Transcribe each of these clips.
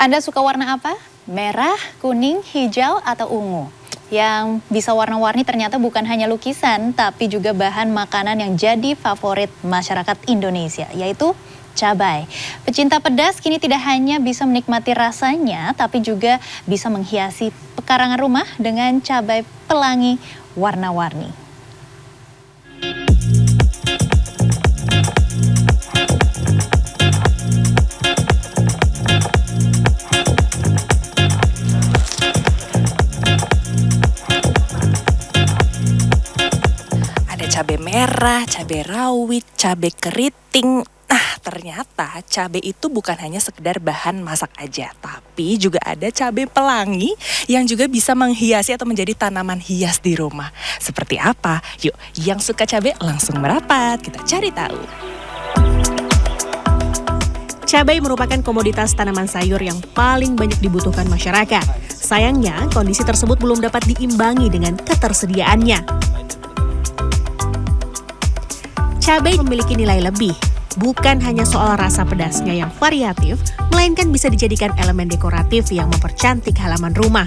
Anda suka warna apa? Merah, kuning, hijau, atau ungu? Yang bisa warna-warni ternyata bukan hanya lukisan, tapi juga bahan makanan yang jadi favorit masyarakat Indonesia, yaitu cabai. Pecinta pedas kini tidak hanya bisa menikmati rasanya, tapi juga bisa menghiasi pekarangan rumah dengan cabai pelangi warna-warni. Cabai merah, cabai rawit, cabai keriting. Nah, ternyata cabai itu bukan hanya sekedar bahan masak aja, tapi juga ada cabai pelangi yang juga bisa menghiasi atau menjadi tanaman hias di rumah. Seperti apa? Yuk, yang suka cabai langsung merapat, kita cari tahu. Cabai merupakan komoditas tanaman sayur yang paling banyak dibutuhkan masyarakat. Sayangnya, kondisi tersebut belum dapat diimbangi dengan ketersediaannya. Cabai memiliki nilai lebih, bukan hanya soal rasa pedasnya yang variatif, melainkan bisa dijadikan elemen dekoratif yang mempercantik halaman rumah.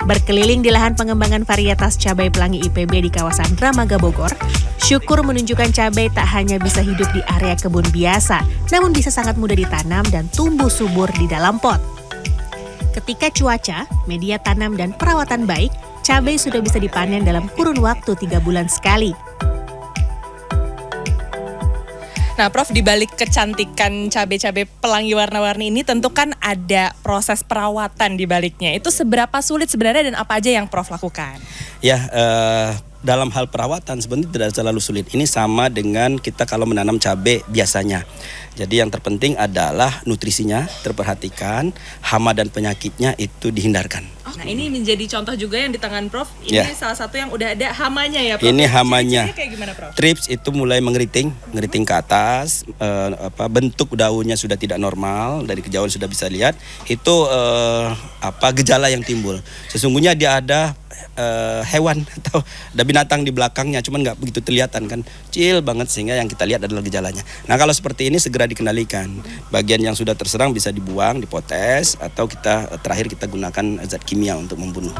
Berkeliling di lahan pengembangan varietas cabai pelangi IPB di kawasan Dramaga Bogor, Syukur menunjukkan cabai tak hanya bisa hidup di area kebun biasa, namun bisa sangat mudah ditanam dan tumbuh subur di dalam pot. Ketika cuaca, media tanam, dan perawatan baik, cabai sudah bisa dipanen dalam kurun waktu 3 bulan sekali. Nah, Prof, di balik kecantikan cabai-cabai pelangi warna-warni ini tentu kan ada proses perawatan di baliknya. Itu seberapa sulit sebenarnya dan apa aja yang Prof lakukan? Ya, dalam hal perawatan sebenarnya tidak terlalu sulit. Ini sama dengan kita kalau menanam cabai biasanya. Jadi yang terpenting adalah nutrisinya terperhatikan, hama dan penyakitnya itu dihindarkan. Nah, ini menjadi contoh juga yang di tangan Prof. Ini salah satu yang udah ada hamanya ya, Prof. Ini hamanya. Kayak gimana, Prof? Trips itu mulai ngeriting ke atas, bentuk daunnya sudah tidak normal, dari kejauhan sudah bisa lihat. Itu gejala yang timbul. Sesungguhnya dia ada hewan atau ada binatang di belakangnya, cuman nggak begitu kelihatan kan, kecil banget sehingga yang kita lihat adalah gejalanya. Nah, kalau seperti ini segera dikendalikan. Bagian yang sudah terserang bisa dibuang, dipotes, atau terakhir kita gunakan zat kimia untuk membunuh.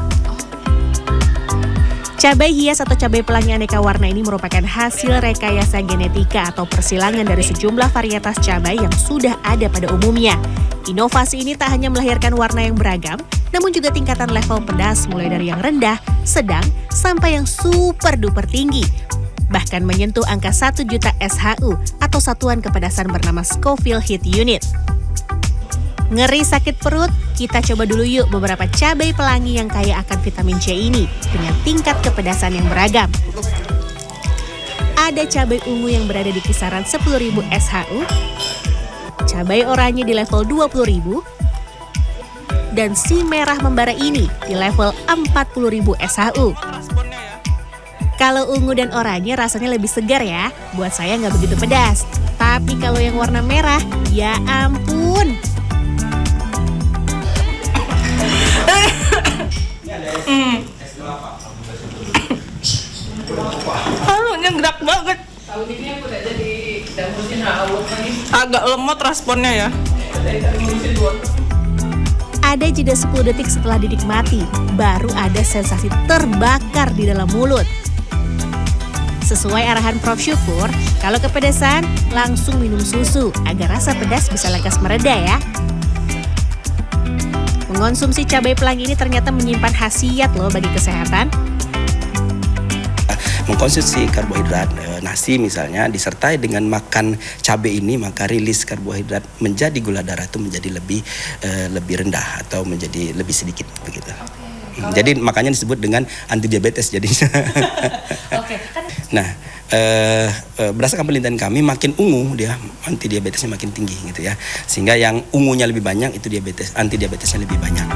Cabai hias atau cabai pelangi aneka warna ini merupakan hasil rekayasa genetika atau persilangan dari sejumlah varietas cabai yang sudah ada pada umumnya. Inovasi ini tak hanya melahirkan warna yang beragam, namun juga tingkatan level pedas mulai dari yang rendah, sedang, sampai yang super duper tinggi. Bahkan menyentuh angka 1 juta SHU atau satuan kepedasan bernama Scoville Heat Unit. Ngeri sakit perut? Kita coba dulu yuk beberapa cabai pelangi yang kaya akan vitamin C ini dengan tingkat kepedasan yang beragam. Ada cabai ungu yang berada di kisaran 10.000 SHU, cabai oranye di level 20.000, dan si merah membara ini di level 40.000 SHU. Kalau ungu dan oranye rasanya lebih segar ya, buat saya nggak begitu pedas. Tapi kalau yang warna merah, ya ampun. Halunya gerak banget. Agak lemot responnya ya. Ada jeda 10 detik setelah dinikmati, baru ada sensasi terbakar di dalam mulut. Sesuai arahan Prof Syukur, kalau kepedesan langsung minum susu agar rasa pedas bisa lekas mereda ya. Mengonsumsi cabai pelangi ini ternyata menyimpan khasiat loh bagi kesehatan. Mengkonsumsi karbohidrat, nasi misalnya, disertai dengan makan cabai ini, maka rilis karbohidrat menjadi gula darah itu menjadi lebih rendah atau menjadi lebih sedikit begitu. Jadi makanya disebut dengan anti diabetes jadinya. Nah, berdasarkan penelitian kami, makin ungu dia anti diabetesnya makin tinggi gitu ya. Sehingga yang ungunya lebih banyak itu anti diabetesnya lebih banyak.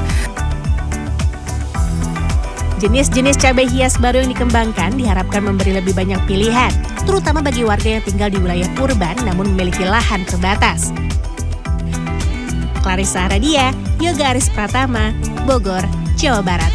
Jenis-jenis cabai hias baru yang dikembangkan diharapkan memberi lebih banyak pilihan, terutama bagi warga yang tinggal di wilayah urban namun memiliki lahan terbatas. Clarissa Aradia, Yoga Aris Pratama, Bogor, Jawa Barat.